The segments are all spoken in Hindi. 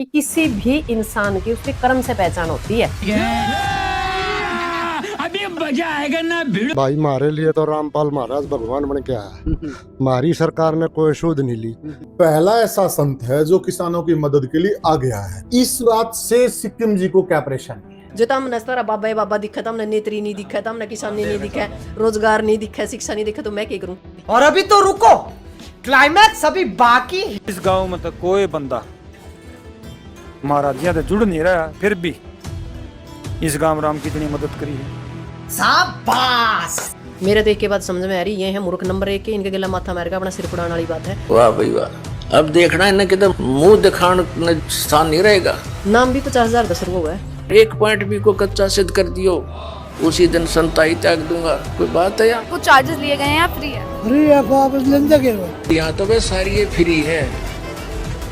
कि किसी भी इंसान की उसके कर्म से पहचान होती है। अभी मजा आएगा ना भिड़ो। भाई हमारे लिए तो रामपाल महाराज भगवान बन के आया। हमारी सरकार ने कोई शोध नहीं ली। पहला ऐसा संत है जो किसानों की मदद के लिए आ गया है। इस बात से सिक्किम जी को क्या परेशानी है? जो तम नस्तारा बाबा बाबा दिखा तमने नेत्री नहीं दिखा तमने किसानी नहीं दिखा रोजगार नहीं दिखा शिक्षा नहीं दिखा तो मैं क्या करूं। और अभी तो रुको, क्लाइमैक्स अभी बाकी। इस गांव में तो कोई बंदा महाराजिया से जुड़ नहीं रहा, फिर भी इस गांव राम की इतनी मदद करी है। शाबाश। मेरे देख के बाद समझ में आ रही ये है मूर्ख नंबर 1 के, इनके गला माथा मार के अपना सिर पुड़ाने वाली बात है। वाह भाई वाह, अब देखना है ना कि तो मुंह दिखाने में स्थान नहीं रहेगा। नाम भी 50,000 का शुरू हुआ है। एक पॉइंट भी को कच्चा सिद्ध कर दियो, उसी दिन संताई त्याग दूंगा। कोई बात है यार? कुछ चार्जेस लिए गए हैं या फ्री है? फ्री है, वापस लेंगे के यहाँ तो बस सारी ये फ्री है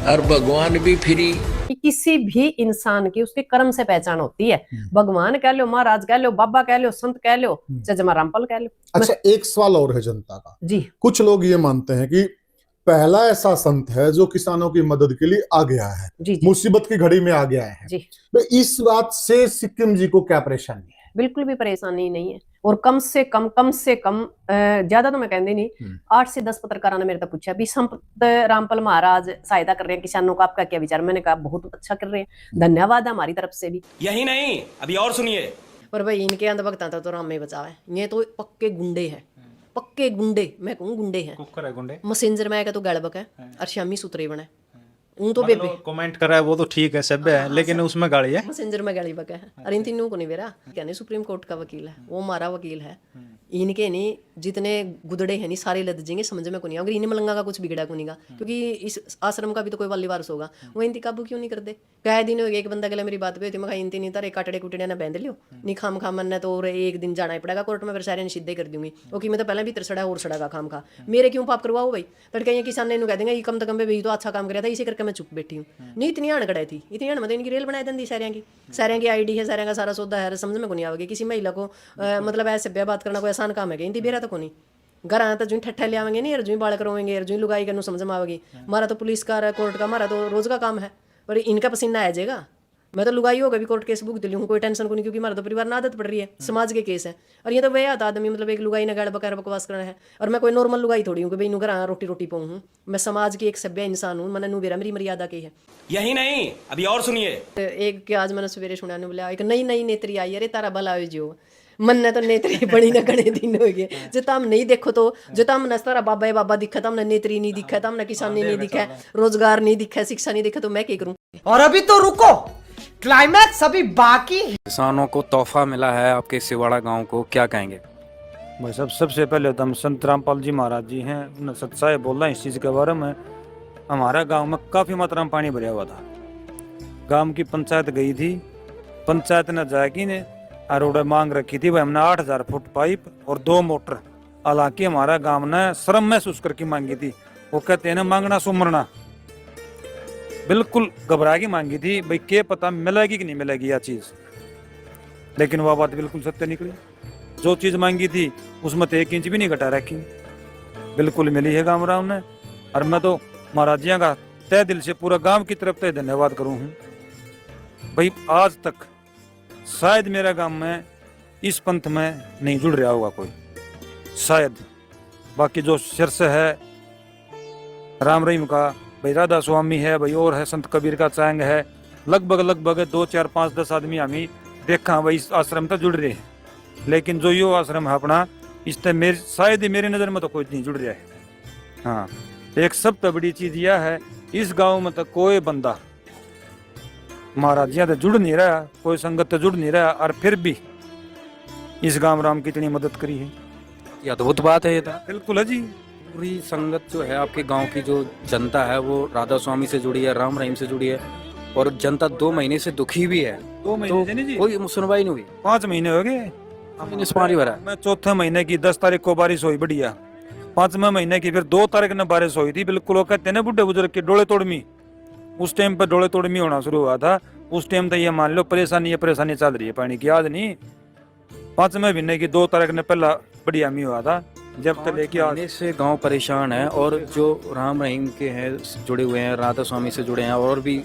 और भगवान भी फ्री। कि किसी भी इंसान की उसके कर्म से पहचान होती है। भगवान कह लो, महाराज कह लो, बाबा कह लो, संत कह लो, जजमा रामपाल कह लो। अच्छा, एक सवाल और है जनता का। जी, कुछ लोग ये मानते हैं कि पहला ऐसा संत है जो किसानों की मदद के लिए आ गया है, जी, मुसीबत की घड़ी में आ गया है। जी, तो इस बात से सिक्किम जी को क्या परेशानी है? बिल्कुल भी परेशानी नहीं है। और कम से कम ज्यादा तो मैं कहती नहीं, 8 से 10 पत्रकारों ने मेरे तक पूछा भी संत रामपाल महाराज सहायता कर रहे हैं किसानों का, आपका क्या विचार? मैंने कहा बहुत अच्छा कर रहे हैं, धन्यवाद है हमारी तरफ से भी। यही नहीं, अभी और सुनिए। पर भाई इनके अंधभक्ता तो राम में बचा है। ये तो पक्के गुंडे हैं, पक्के गुंडे। मैं कहूँ गुंडे हैं। कुकर है गुंडे। मैसेंजर में तो गड़बक है और शामी सुतरे बने ऊं तो बेबे कमेंट कर रहा है वो तो ठीक है, सभ्य है, लेकिन उसमें गाली है। मैसेंजर में गाली बका है। और इन तीनों को नहीं बेरा कहने सुप्रीम कोर्ट का वकील है, वो हमारा वकील है। इनके नहीं जितने गुदड़े हैं नहीं सारे लद जाएंगे, समझ में को नहीं। अगर इन्हें मलंगा का कुछ बिगड़ा को नहीं गा, क्योंकि इस आश्रम का भी तो कोई वाली वारस होगा। वो इनती काबू क्यों नहीं करते? कह दिन हो गया एक बंदा के लिए मेरी बात पे थी, मैं इनती नहीं तारे काटड़े कुटड़े ना बंद लियो नहीं, खाम खा मन तो और एक दिन जाना ही पड़ेगा कोर्ट में, फिर सारे ने सीधे कर दूंगी। ओके मैं तो पहले भी तिरसड़ा और सड़ा खाम खा, मेरे क्यों पाप करवाओ भाई? तड़के ये किसान ने कह देंगे ये कम तो कम भी तो अच्छा काम कराया था, इसे करके मैं चुप बैठी हूँ। नहीं इतनी हण कड़ाई थी, इतनी हण मतलब इनकी रेल बनाई दी सारे की आईडी है, सारे का सारा सौदा है, समझ में को नहीं आवेगी। किसी महिला को मतलब ऐसे ब्याह बात करना कोई आसान काम है? इनती बेरा तो को नहीं घर आना तो जो ठट्ठा ले आवेंगे नहीं, जो बाल करवाएंगे, जो लुगाई करने समझ में आवेगी। हमारा तो पुलिस का कोर्ट का हमारा तो रोज का काम है, पर इनका पसीना आ जाएगा। मैं तो लुगाई होगा भी कोर्ट केस बुक दिली हूँ, कोई टेंशन को नहीं, क्योंकि हमारा तो परिवार में आदत पड़ रही है, समाज के केस है। और ये तो वह आता आदमी मतलब एक लुगाई ने गाड़ बकार बकवास करना है। और मैं कोई नॉर्मल लुगाई थोड़ी हूँ कि भाई घर रोटी पाऊँ हूँ। मैं समाज की एक सभ्य इंसान हूँ, मैंने बेरा मेरी मर्यादा की है। यही नहीं, अभी और सुनिए। एक के आज मैंने सवेरे सुना बोला एक नई नेत्री आई, अरे तारा भला हो जो मन ने तो नेत्री बड़ी न गणे दिन हो गए। जो तम नहीं देखो तो जो तम नस्तारा बाबा बाबा दिखा तमने नेत्री नहीं दिखा तमने किसानी नहीं दिखा रोजगार नहीं दिखा शिक्षा नहीं दिखा तो मैं क्या करूं। और अभी तो रुको, क्लाइमैक्स अभी बाकी। किसानों को तोहफा मिला है आपके सिवाड़ा गांव को, क्या कहेंगे? भाई सबसे पहले तो हम संत रामपाल जी महाराज जी हैं, उन्हें सच्चाई बोलना इस चीज़ के बारे में। हमारा गांव में काफ़ी मात्रा में पानी भरा हुआ था। गांव की पंचायत गई थी, पंचायत ने जाएगी ने रोड मांग रखी थी भाई हमने 8,000 फुट पाइप और 2 मोटर। हालांकि हमारा गांव ने शर्म महसूस करके मांगी थी। वो कहते हैं ना मांगना सुमरना, बिल्कुल घबरा के मांगी थी भाई क्या पता मिलेगी कि नहीं मिलेगी यह चीज। लेकिन वह बात बिल्कुल सत्य निकली, जो चीज मांगी थी उसमें तो 1 इंच भी नहीं घटा रखी, बिल्कुल मिली है गाँव राम ने। और मैं तो महाराजिया का तय दिल से पूरा गांव की तरफ से धन्यवाद करूँ हूँ भाई। आज तक शायद मेरा गांव में इस पंथ में नहीं जुड़ रहा होगा कोई, शायद। बाकी जो शीर्ष है राम रहीम का, भाई राधा स्वामी है, भाई और है संत कबीर का चांग है, लगभग 2, 4, 5, 10 आदमी हमें देखा भाई इस आश्रम तक जुड़ रहे हैं। लेकिन जो यो आश्रम है अपना, इस तक मेरे शायद ही मेरी नज़र में तो कोई नहीं जुड़ रहा है। हाँ, एक सबसे बड़ी चीज़ यह है इस गाँव में तो कोई बंदा महाराजिया तो जुड़ नहीं रहा, कोई संगत तो जुड़ नहीं रहा, और फिर भी इस गांव राम की इतनी मदद करी है। ये अद्भुत बात है। ये तो बिल्कुल है जी। पूरी संगत जो है आपके गांव की जो जनता है वो राधा स्वामी से जुड़ी है, राम रहीम से जुड़ी है, और जनता 2 महीने से दुखी भी है। 2 महीने से नहीं जी, कोई सुनवाई नहीं हुई। 5 महीने हो गए। पानी भरा। मैं 4थे महीने की 10 तारीख को बारिश हुई बढ़िया, 5वें महीने की फिर 2 तारीख ने बारिश हुई थी। बिल्कुल वो कहते ना बुढ़े बुजुर्ग की डोले तोड़मी, उस टाइम पर डोले तोड़मी होना शुरू हुआ था। उस टाइम तो ये मान लो परेशानी चल रही है पानी की, आज नहीं। 5वें महीने की 2 तारीख ने पहला बढ़िया मी हुआ था, जब तक लेके आने से गांव परेशान है। और जो राम रहीम के हैं जुड़े हुए हैं, राधा स्वामी से जुड़े हैं, और भी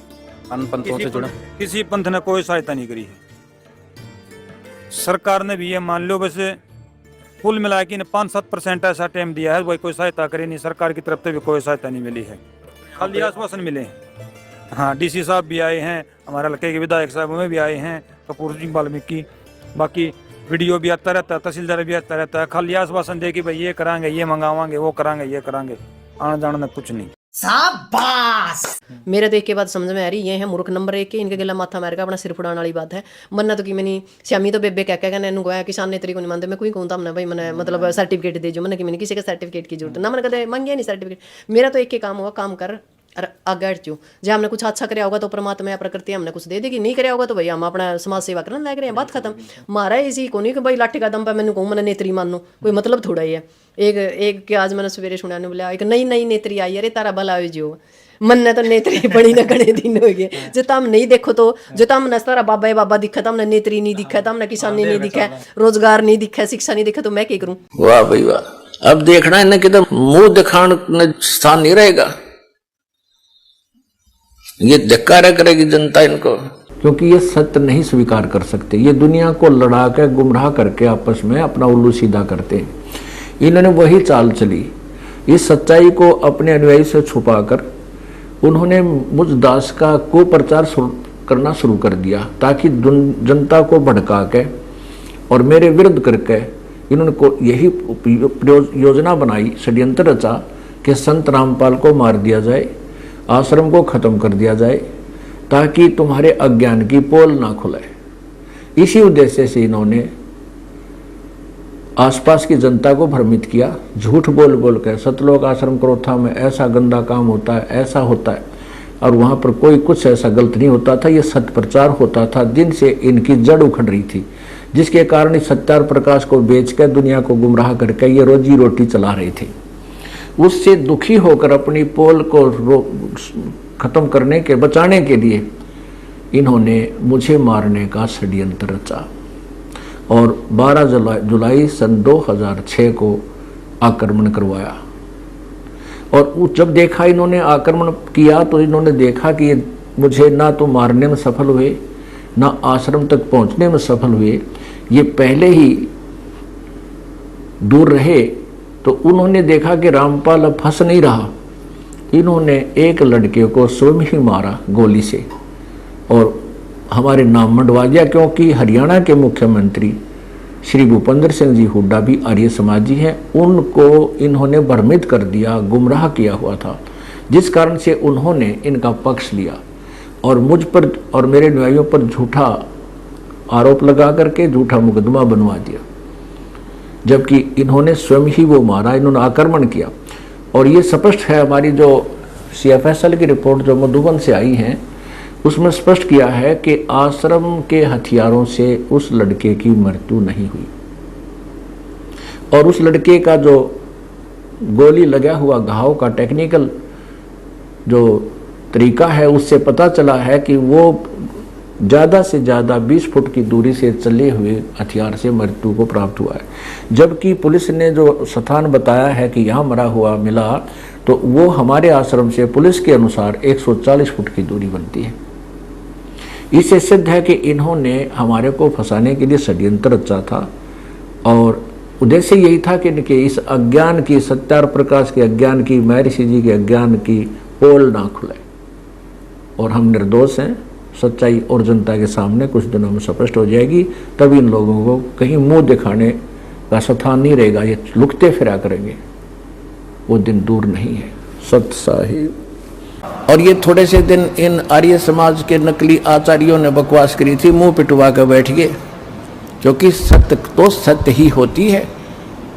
अन्य पंथों से जुड़ा। किसी पंथ ने कोई सहायता नहीं करी है। सरकार ने भी ये मान लो वैसे कुल मिला के 5-7% ऐसा टाइम दिया है, वही कोई सहायता करे नहीं। सरकार की तरफ से भी कोई सहायता नहीं मिली है, खाली आश्वासन मिले हैं। हाँ, डीसी साहब भी आए हैं, हमारे हल्के के विधायक साहब में भी आए हैं, कपूर सिंह वाल्मीकि, बाकी वीडियो भी आता रहता है, तहसीलदार भी आता रहता है, खाली आश्वासन दे कि भाई ये कराएंगे, ये मंगावाएंगे, वो कराएंगे, ये कराएंगे, आने जाने में कुछ नहीं। शाबाश। मेरे देख के बात समझ में आ रही, ये है मूर्ख नंबर 1 के, इनके गिला माथा मार का अपना सिर फुड़ाने वाली बात है। मन्ना तो कि मैंने श्यामी तो बेबे कह कहने इन्हों गोया किसान नेत्री को नहीं मानते, मैं कोई कहूँ हमने भाई मैंने मतलब सर्टिफिकेट दे जो मैंने कि मैंने किसी का सर्टिफिकेट की जरूरत ना, मैंने कदे मांगे नहीं सर्टिफिकेट। मेरा तो एक के काम होगा, काम कर और आगे हट चो। जब हमने कुछ अच्छा कराया होगा तो परमात्मा या प्रकृति हमने कुछ दे देगी, नहीं कराया होगा तो भाई हम अपना समाज सेवा करने लग रहे हैं, बात खत्म। मारा इसी को नहीं कि भाई लाठी का दम पे मैंने कहूँ मैंने नेत्री मानो, कोई मतलब थोड़ा ही है। एक के आज मैंने सवेरे सुना ने बोला एक नई नेत्री आई, अरे तारा भला हो जो मन ने तो नेत्री बड़ी न घने दिन हो गए जो तम नहीं देखो तो जो तम न तारा बाबा है बाबा दिखा, तमने नेत्री नहीं दिखा, तमने किसानी नहीं दिखा, रोजगार नहीं दिखा, शिक्षा नहीं दिखा, तो मैं क्या करूँ। वाह भाई वाह। अब देखना है ना कि मुंह दिखाने स्थान नहीं रहेगा, ये धिक्कार करेगी जनता इनको, क्योंकि ये सत्य नहीं स्वीकार कर सकते। ये दुनिया को लड़ा के गुमराह करके आपस में अपना उल्लू सीधा करते हैं। इन्होंने वही चाल चली, इस सच्चाई को अपने अनुयायी से छुपाकर उन्होंने मुझ दास का कुप्रचार करना शुरू कर दिया, ताकि जनता को भड़का के और मेरे विरुद्ध करके इन्होंने को यही योजना बनाई, षड्यंत्र रचा कि संत रामपाल को मार दिया जाए, आश्रम को खत्म कर दिया जाए, ताकि तुम्हारे अज्ञान की पोल ना खुले। इसी उद्देश्य से इन्होंने आसपास की जनता को भ्रमित किया, झूठ बोल बोल कर सतलोक आश्रम क्रोथा में ऐसा गंदा काम होता है, ऐसा होता है, और वहाँ पर कोई कुछ ऐसा गलत नहीं होता था। ये सत्य प्रचार होता था, जिनसे इनकी जड़ उखड़ रही थी, जिसके कारण इस सत्यार प्रकाश को बेचकर दुनिया को गुमराह करके ये रोजी रोटी चला रहे थे। उससे दुखी होकर अपनी पोल को खत्म करने के बचाने के लिए इन्होंने मुझे मारने का षड्यंत्र रचा और 12 जुलाई सन 2006 को आक्रमण करवाया। और जब देखा इन्होंने आक्रमण किया तो इन्होंने देखा कि ये मुझे ना तो मारने में सफल हुए, ना आश्रम तक पहुंचने में सफल हुए, ये पहले ही दूर रहे। तो उन्होंने देखा कि रामपाल अब फंस नहीं रहा, इन्होंने एक लड़के को स्वयं ही मारा गोली से और हमारे नाम मंडवा दिया, क्योंकि हरियाणा के मुख्यमंत्री श्री भूपेंद्र सिंह जी हुड्डा भी आर्य समाजी हैं, उनको इन्होंने भ्रमित कर दिया, गुमराह किया हुआ था, जिस कारण से उन्होंने इनका पक्ष लिया और मुझ पर और मेरे अनुयायियों पर झूठा आरोप लगा करके झूठा मुकदमा बनवा दिया, जबकि इन्होंने स्वयं ही वो मारा, इन्होंने आक्रमण किया। और ये स्पष्ट है, हमारी जो CFSL की रिपोर्ट जो मधुबन से आई है उसमें स्पष्ट किया है कि आश्रम के हथियारों से उस लड़के की मृत्यु नहीं हुई और उस लड़के का जो गोली लगा हुआ घाव का टेक्निकल जो तरीका है उससे पता चला है कि वो ज़्यादा से ज़्यादा 20 फुट की दूरी से चले हुए हथियार से मृत्यु को प्राप्त हुआ है। जबकि पुलिस ने जो स्थान बताया है कि यहाँ मरा हुआ मिला, तो वो हमारे आश्रम से पुलिस के अनुसार 140 फुट की दूरी बनती है। इससे सिद्ध है कि इन्होंने हमारे को फंसाने के लिए षड्यंत्र रचा था और उद्देश्य यही था कि इनके इस अज्ञान की, सत्यार प्रकाश के अज्ञान की, महर्षि जी के अज्ञान की पोल ना खुले। और हम निर्दोष हैं, सच्चाई और जनता के सामने कुछ दिनों में स्पष्ट हो जाएगी, तब इन लोगों को कहीं मुंह दिखाने का स्थान नहीं रहेगा, ये लुकते फिरा करेंगे, वो दिन दूर नहीं है। सत्य साहिब। और ये थोड़े से दिन इन आर्य समाज के नकली आचार्यों ने बकवास करी थी, मुंह पिटवा कर बैठ गए, क्योंकि सत्य तो सत्य ही होती है।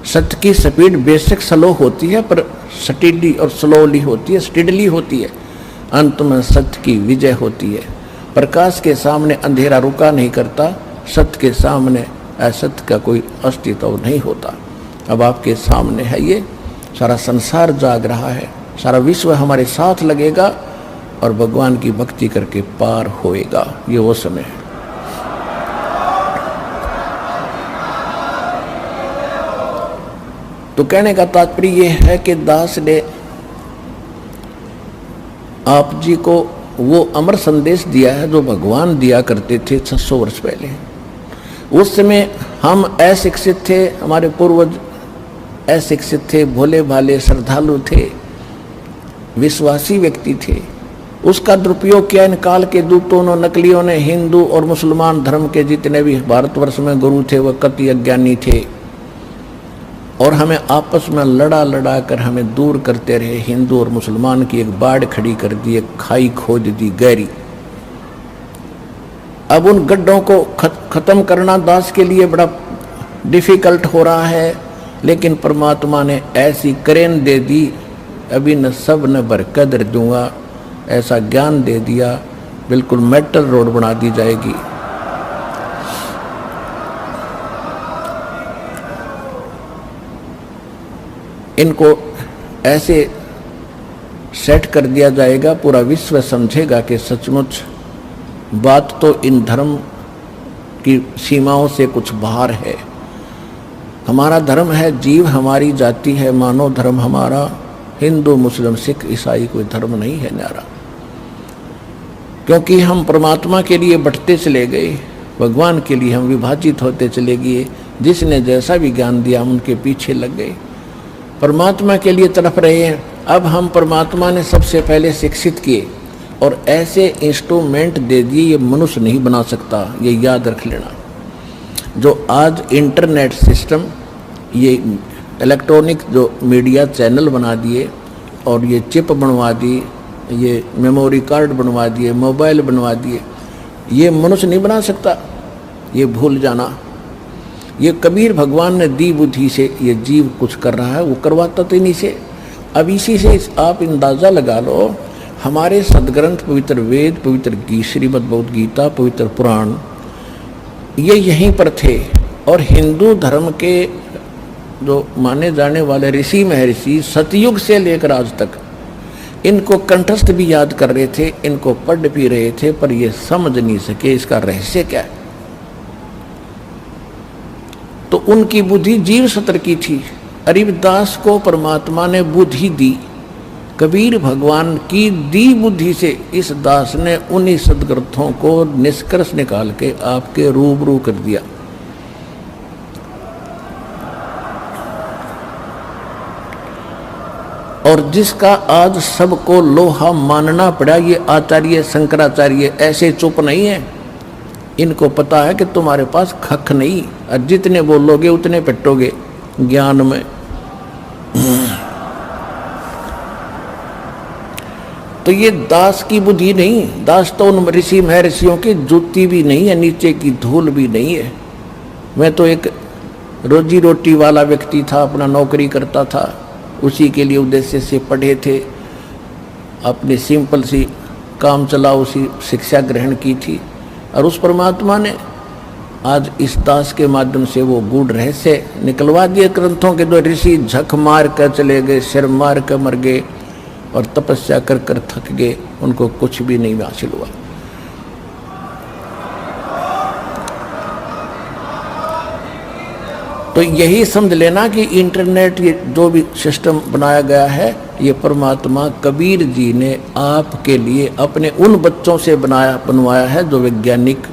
सत्य की स्पीड बेशक स्लो होती है, पर स्टेडली और स्लोली होती है, स्टेडली होती है। अंत में सत्य की विजय होती है। प्रकाश के सामने अंधेरा रुका नहीं करता, सत्य के सामने असत्य का कोई अस्तित्व नहीं होता। अब आपके सामने है, ये सारा संसार जाग रहा है, सारा विश्व हमारे साथ लगेगा और भगवान की भक्ति करके पार होएगा। ये वो समय है। तो कहने का तात्पर्य ये है कि दास ने आप जी को वो अमर संदेश दिया है जो भगवान दिया करते थे 600 वर्ष पहले। उस समय हम अशिक्षित थे, हमारे पूर्वज अशिक्षित थे, भोले भाले श्रद्धालु थे, विश्वासी व्यक्ति थे। उसका दुरुपयोग किया इन काल के दूतों ने, नकलियों ने। हिंदू और मुसलमान धर्म के जितने भी भारतवर्ष में गुरु थे वह कति अज्ञानी थे और हमें आपस में लड़ा लड़ा कर हमें दूर करते रहे। हिंदू और मुसलमान की एक बाढ़ खड़ी कर दी, एक खाई खोद दी गहरी। अब उन गड्ढों को खत्म करना दास के लिए बड़ा डिफिकल्ट हो रहा है, लेकिन परमात्मा ने ऐसी करेन दे दी, अभी न सब न बरकदर दूंगा, ऐसा ज्ञान दे दिया, बिल्कुल मेटल रोड बना दी जाएगी। इनको ऐसे सेट कर दिया जाएगा, पूरा विश्व समझेगा कि सचमुच बात तो इन धर्म की सीमाओं से कुछ बाहर है। हमारा धर्म है जीव, हमारी जाति है मानव धर्म हमारा। हिंदू मुस्लिम सिख ईसाई कोई धर्म नहीं है न्यारा, क्योंकि हम परमात्मा के लिए बढ़ते चले गए, भगवान के लिए हम विभाजित होते चले गए। जिसने जैसा भी ज्ञान दिया हम उनके पीछे लग गए, परमात्मा के लिए तड़प रहे हैं। अब हम परमात्मा ने सबसे पहले शिक्षित किए और ऐसे इंस्ट्रूमेंट दे दिए, ये मनुष्य नहीं बना सकता, ये याद रख लेना। जो आज इंटरनेट सिस्टम, ये इलेक्ट्रॉनिक जो मीडिया चैनल बना दिए और ये चिप बनवा दी, ये मेमोरी कार्ड बनवा दिए, मोबाइल बनवा दिए, ये मनुष्य नहीं बना सकता, ये भूल जाना। ये कबीर भगवान ने दी बुद्धि से ये जीव कुछ कर रहा है, वो करवाता तो इन्हीं से। अब इसी से आप अंदाज़ा लगा लो, हमारे सदग्रंथ पवित्र वेद, पवित्र श्रीमद् भगवद गीता, पवित्र पुराण, ये यहीं पर थे। और हिंदू धर्म के जो माने जाने वाले ऋषि महर्षि सतयुग से लेकर आज तक इनको कंठस्थ भी याद कर रहे थे, इनको पढ़ भी रहे थे, पर ये समझ नहीं सके इसका रहस्य क्या है। तो उनकी बुद्धि जीव सत्र की थी। अरिबदास को परमात्मा ने बुद्धि दी, कबीर भगवान की दी बुद्धि से इस दास ने उन्हीं सदग्रंथों को निष्कर्ष निकाल के आपके रूबरू कर दिया। और जिसका आज सबको लोहा मानना पड़ा, ये आचार्य शंकराचार्य ऐसे चुप नहीं है। इनको पता है कि तुम्हारे पास खख नहीं, और जितने बोलोगे उतने पिटोगे ज्ञान में। तो ये दास की बुद्धि नहीं, दास तो उन ऋषि महर्षियों की जूती भी नहीं है, नीचे की धूल भी नहीं है। मैं तो एक रोजी रोटी वाला व्यक्ति था, अपना नौकरी करता था, उसी के लिए उद्देश्य से पढ़े थे, अपनी सिंपल सी काम चलाओ सी शिक्षा ग्रहण की थी। और उस परमात्मा ने आज इस दास के माध्यम से वो गूढ़ रहस्य निकलवा दिए ग्रंथों के। जो ऋषि झक मार कर चले गए, सिर मार कर मर गए और तपस्या कर कर थक गए, उनको कुछ भी नहीं हासिल हुआ। तो यही समझ लेना कि इंटरनेट ये जो भी सिस्टम बनाया गया है, ये परमात्मा कबीर जी ने आपके लिए अपने उन बच्चों से बनवाया है जो वैज्ञानिक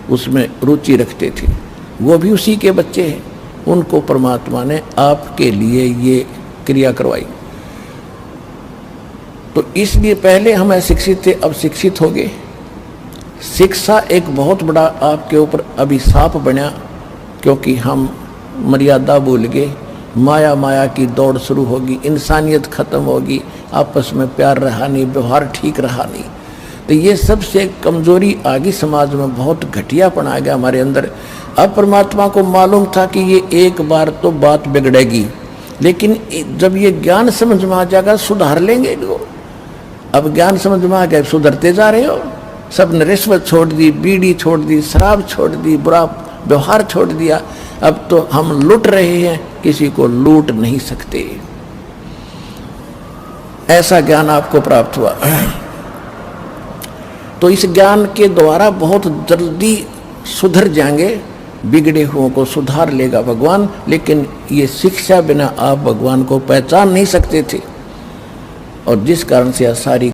उसमें रुचि रखते थे। वो भी उसी के बच्चे हैं, उनको परमात्मा ने आपके लिए ये क्रिया करवाई। तो इसलिए पहले हम अशिक्षित थे, अब शिक्षित हो गए। शिक्षा एक बहुत बड़ा आपके ऊपर अभिशाप बना, क्योंकि हम मर्यादा भूल गए। माया माया की दौड़ शुरू होगी, इंसानियत खत्म होगी, आपस में प्यार रहा नहीं, व्यवहार ठीक रहा नहीं। तो ये सबसे कमजोरी आ गई समाज में, बहुत घटियापन आ गया हमारे अंदर। अब परमात्मा को मालूम था कि ये एक बार तो बात बिगड़ेगी, लेकिन जब ये ज्ञान समझ में आ जाएगा सुधार लेंगे लोग। अब ज्ञान समझ में आ गया, सुधरते जा रहे हो। सब ने रिश्वत छोड़ दी, बीड़ी छोड़ दी, शराब छोड़ दी, बुरा व्यवहार छोड़ दिया। अब तो हम लूट रहे हैं, किसी को लूट नहीं सकते। ऐसा ज्ञान आपको प्राप्त हुआ। तो इस ज्ञान के द्वारा बहुत जल्दी सुधर जाएंगे, बिगड़े हुओं को सुधार लेगा भगवान। लेकिन ये शिक्षा बिना आप भगवान को पहचान नहीं सकते थे, और जिस कारण से सारी